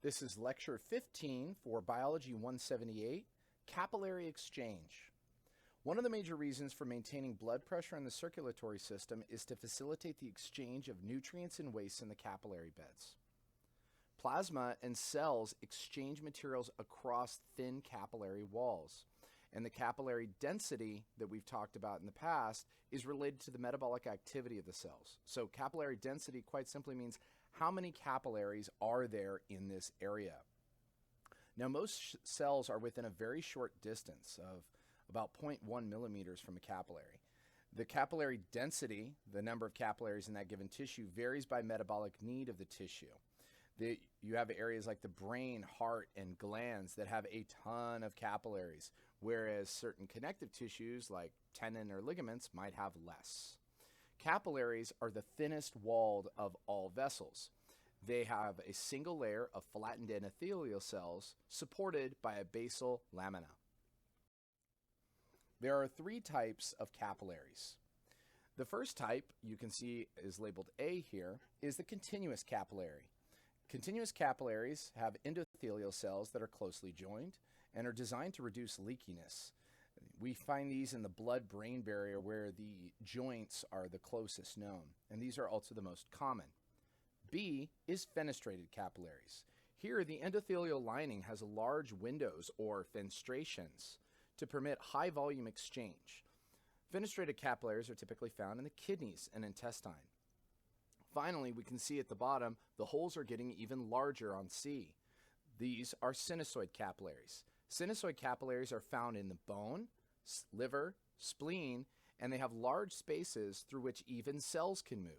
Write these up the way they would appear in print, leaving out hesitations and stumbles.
This is lecture 15 for Biology 178, Capillary Exchange. One of the major reasons for maintaining blood pressure in the circulatory system is to facilitate the exchange of nutrients and waste in the capillary beds. Plasma and cells exchange materials across thin capillary walls, and the capillary density that we've talked about in the past is related to the metabolic activity of the cells. So capillary density quite simply means how many capillaries are there in this area. Now most cells are within a very short distance of about 0.1 millimeters from a capillary. The capillary density, the number of capillaries in that given tissue, varies by metabolic need of the tissue. You have areas like the brain, heart, and glands that have a ton of capillaries, whereas certain connective tissues like tendon or ligaments might have less. Capillaries are the thinnest walled of all vessels. They have a single layer of flattened endothelial cells supported by a basal lamina. There are three types of capillaries. The first type, you can see is labeled A here, is the continuous capillary. Continuous capillaries have endothelial cells that are closely joined and are designed to reduce leakiness. We find these in the blood-brain barrier where the joints are the closest known, and these are also the most common. B is fenestrated capillaries. Here, the endothelial lining has large windows or fenestrations to permit high volume exchange. Fenestrated capillaries are typically found in the kidneys and intestine. Finally, we can see at the bottom, the holes are getting even larger on C. These are sinusoid capillaries. Sinusoid capillaries are found in the bone, liver, spleen, and they have large spaces through which even cells can move.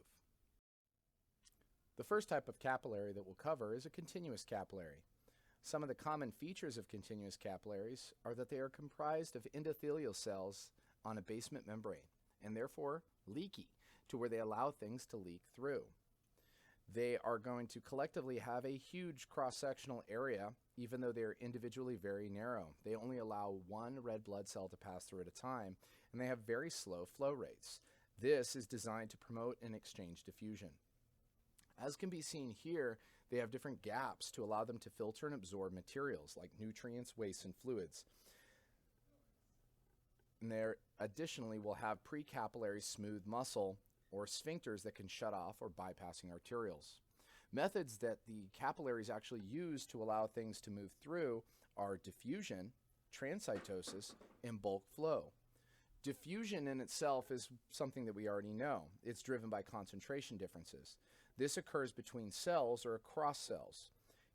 The first type of capillary that we'll cover is a continuous capillary. Some of the common features of continuous capillaries are that they are comprised of endothelial cells on a basement membrane and therefore leaky to where they allow things to leak through. They are going to collectively have a huge cross-sectional area even though they are individually very narrow. They only allow one red blood cell to pass through at a time, and they have very slow flow rates. This is designed to promote and exchange diffusion. As can be seen here, they have different gaps to allow them to filter and absorb materials like nutrients, waste, and fluids. And they additionally will have precapillary smooth muscle or sphincters that can shut off or bypassing arterioles. Methods that the capillaries actually use to allow things to move through are diffusion, transcytosis, and bulk flow. Diffusion in itself is something that we already know. It's driven by concentration differences. This occurs between cells or across cells.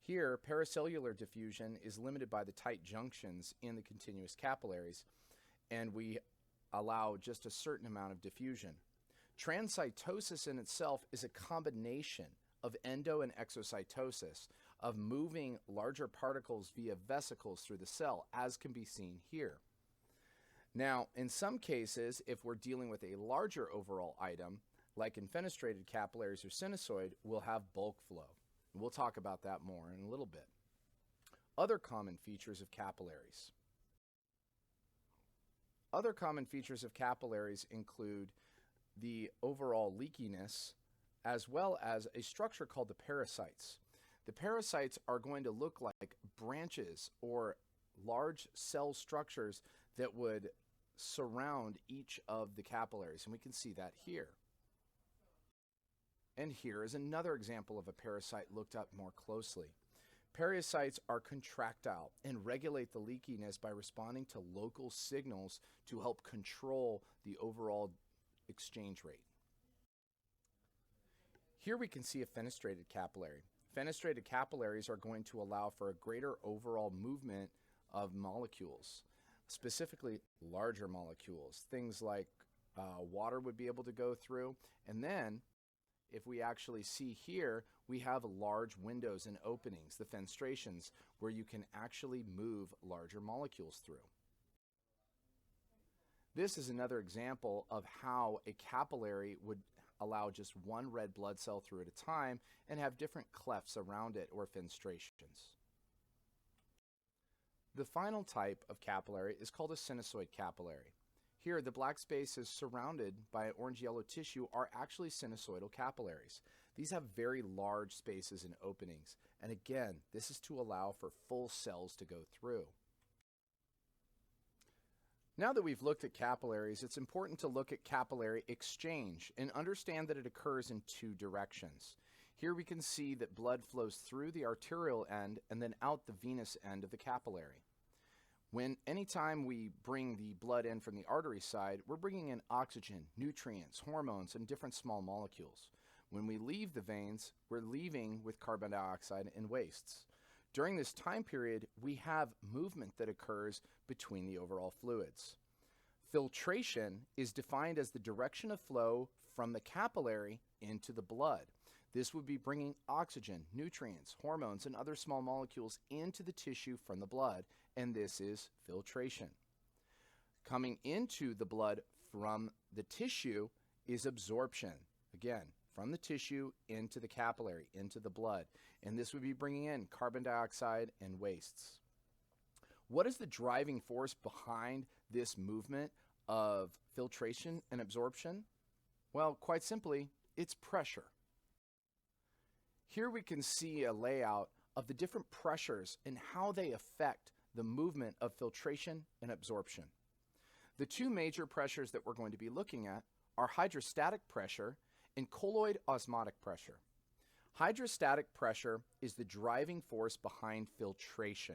Here, paracellular diffusion is limited by the tight junctions in the continuous capillaries, and we allow just a certain amount of diffusion. Transcytosis in itself is a combination of endo and exocytosis, of moving larger particles via vesicles through the cell, as can be seen here. Now, in some cases, if we're dealing with a larger overall item, like in fenestrated capillaries or sinusoid, we'll have bulk flow. We'll talk about that more in a little bit. Other common features of capillaries. Other common features of capillaries include the overall leakiness, as well as a structure called the pericytes. The pericytes are going to look like branches or large cell structures that would surround each of the capillaries, and we can see that here. And here is another example of a pericyte looked up more closely. Pericytes are contractile and regulate the leakiness by responding to local signals to help control the overall exchange rate. Here we can see a fenestrated capillary. Fenestrated capillaries are going to allow for a greater overall movement of molecules, specifically larger molecules. Things like water would be able to go through. And then, if we actually see here, we have large windows and openings, the fenestrations, where you can actually move larger molecules through. This is another example of how a capillary would allow just one red blood cell through at a time and have different clefts around it or fenestrations. The final type of capillary is called a sinusoid capillary. Here, the black spaces surrounded by orange-yellow tissue are actually sinusoidal capillaries. These have very large spaces and openings, and again, this is to allow for full cells to go through. Now that we've looked at capillaries, it's important to look at capillary exchange and understand that it occurs in two directions. Here we can see that blood flows through the arterial end and then out the venous end of the capillary. Anytime we bring the blood in from the artery side, we're bringing in oxygen, nutrients, hormones, and different small molecules. When we leave the veins, we're leaving with carbon dioxide and wastes. During this time period, we have movement that occurs between the overall fluids. Filtration is defined as the direction of flow from the capillary into the blood. This would be bringing oxygen, nutrients, hormones, and other small molecules into the tissue from the blood, and this is filtration. Coming into the blood from the tissue is absorption. Again, from the tissue into the capillary, into the blood, and this would be bringing in carbon dioxide and wastes. What is the driving force behind this movement of filtration and absorption? Well, quite simply, it's pressure. Here we can see a layout of the different pressures and how they affect the movement of filtration and absorption. The two major pressures that we're going to be looking at are hydrostatic pressure and colloid osmotic pressure. Hydrostatic pressure is the driving force behind filtration.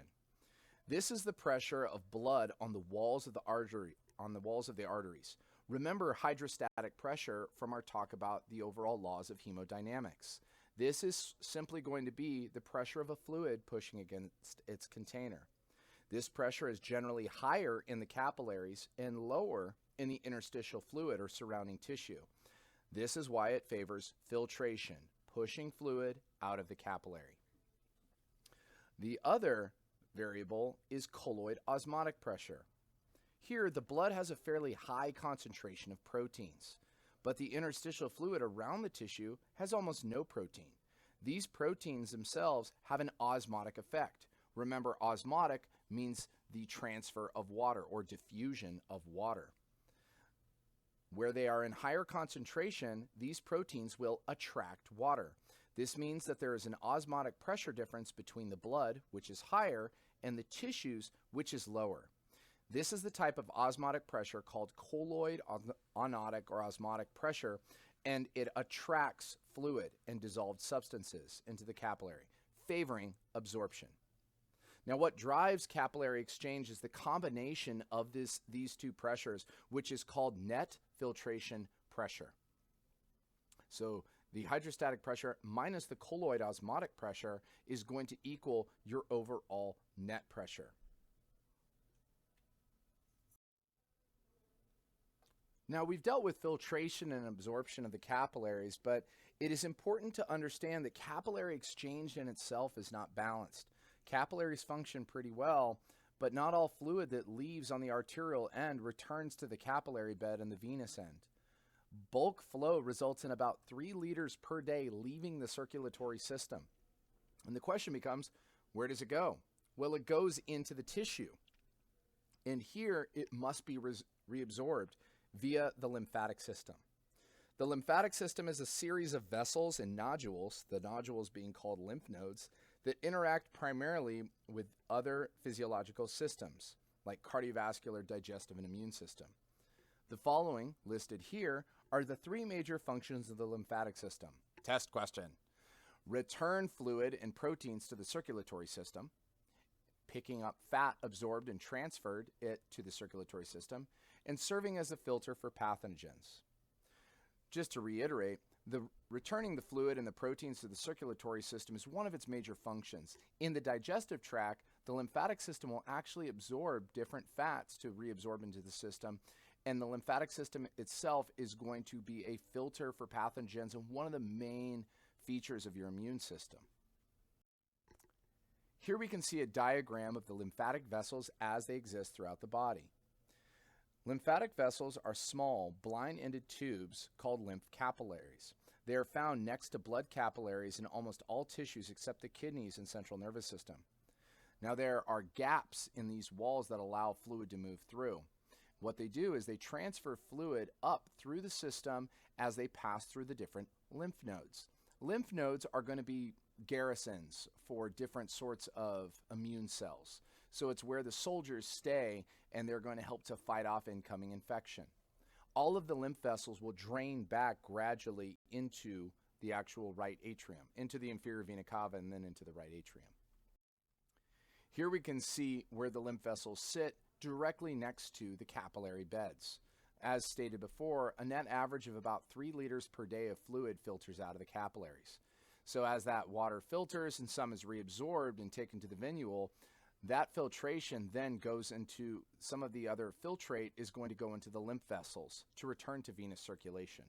This is the pressure of blood on the walls of the arteries. Remember hydrostatic pressure from our talk about the overall laws of hemodynamics. This is simply going to be the pressure of a fluid pushing against its container. This pressure is generally higher in the capillaries and lower in the interstitial fluid or surrounding tissue. This is why it favors filtration, pushing fluid out of the capillary. The other variable is colloid osmotic pressure. Here, the blood has a fairly high concentration of proteins, but the interstitial fluid around the tissue has almost no protein. These proteins themselves have an osmotic effect. Remember, osmotic means the transfer of water or diffusion of water. Where they are in higher concentration, these proteins will attract water. This means that there is an osmotic pressure difference between the blood, which is higher, and the tissues, which is lower. This is the type of osmotic pressure called colloid onotic or osmotic pressure, and it attracts fluid and dissolved substances into the capillary, favoring absorption. Now, what drives capillary exchange is the combination of these two pressures, which is called net filtration pressure. So the hydrostatic pressure minus the colloid osmotic pressure is going to equal your overall net pressure. Now, we've dealt with filtration and absorption of the capillaries, but it is important to understand that capillary exchange in itself is not balanced. Capillaries function pretty well, but not all fluid that leaves on the arterial end returns to the capillary bed and the venous end. Bulk flow results in about 3 liters per day leaving the circulatory system. And the question becomes, where does it go? Well, it goes into the tissue. And here it must be reabsorbed via the lymphatic system. The lymphatic system is a series of vessels and nodules, the nodules being called lymph nodes, that interact primarily with other physiological systems, like cardiovascular, digestive, and immune system. The following, listed here, are the 3 major functions of the lymphatic system. Test question. Return fluid and proteins to the circulatory system, picking up fat absorbed and transferred it to the circulatory system, and serving as a filter for pathogens. Just to reiterate, returning the fluid and the proteins to the circulatory system is one of its major functions. In the digestive tract, the lymphatic system will actually absorb different fats to reabsorb into the system, and the lymphatic system itself is going to be a filter for pathogens and one of the main features of your immune system. Here we can see a diagram of the lymphatic vessels as they exist throughout the body. Lymphatic vessels are small, blind-ended tubes called lymph capillaries. They are found next to blood capillaries in almost all tissues except the kidneys and central nervous system. Now, there are gaps in these walls that allow fluid to move through. What they do is they transfer fluid up through the system as they pass through the different lymph nodes. Lymph nodes are going to be garrisons for different sorts of immune cells. So it's where the soldiers stay, and they're going to help to fight off incoming infection. All of the lymph vessels will drain back gradually into the actual right atrium, into the inferior vena cava, and then into the right atrium. Here we can see where the lymph vessels sit directly next to the capillary beds. As stated before, a net average of about 3 liters per day of fluid filters out of the capillaries. So as that water filters and some is reabsorbed and taken to the venule, that filtration then goes into some of the other filtrate is going to go into the lymph vessels to return to venous circulation.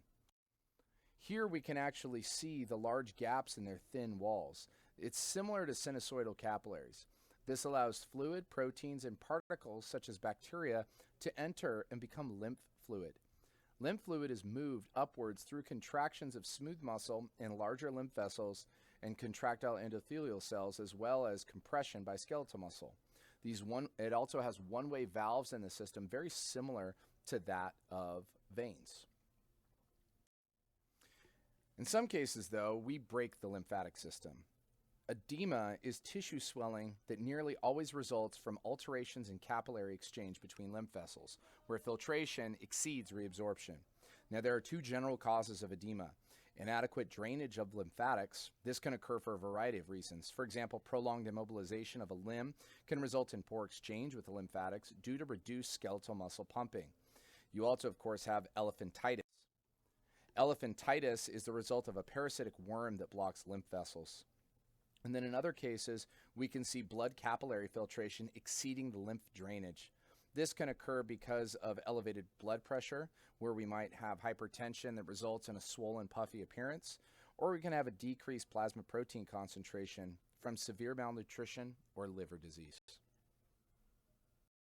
Here we can actually see the large gaps in their thin walls. It's similar to sinusoidal capillaries. This allows fluid, proteins, and particles such as bacteria to enter and become lymph fluid. Lymph fluid is moved upwards through contractions of smooth muscle in larger lymph vessels and contractile endothelial cells, as well as compression by skeletal muscle. It also has one-way valves in the system, very similar to that of veins. In some cases, though, we break the lymphatic system. Edema is tissue swelling that nearly always results from alterations in capillary exchange between lymph vessels, where filtration exceeds reabsorption. Now, there are 2 general causes of edema. Inadequate drainage of lymphatics. This can occur for a variety of reasons. For example, prolonged immobilization of a limb can result in poor exchange with the lymphatics due to reduced skeletal muscle pumping. You also, of course, have elephantitis. Elephantitis is the result of a parasitic worm that blocks lymph vessels. And then in other cases, we can see blood capillary filtration exceeding the lymph drainage. This can occur because of elevated blood pressure, where we might have hypertension that results in a swollen, puffy appearance, or we can have a decreased plasma protein concentration from severe malnutrition or liver disease.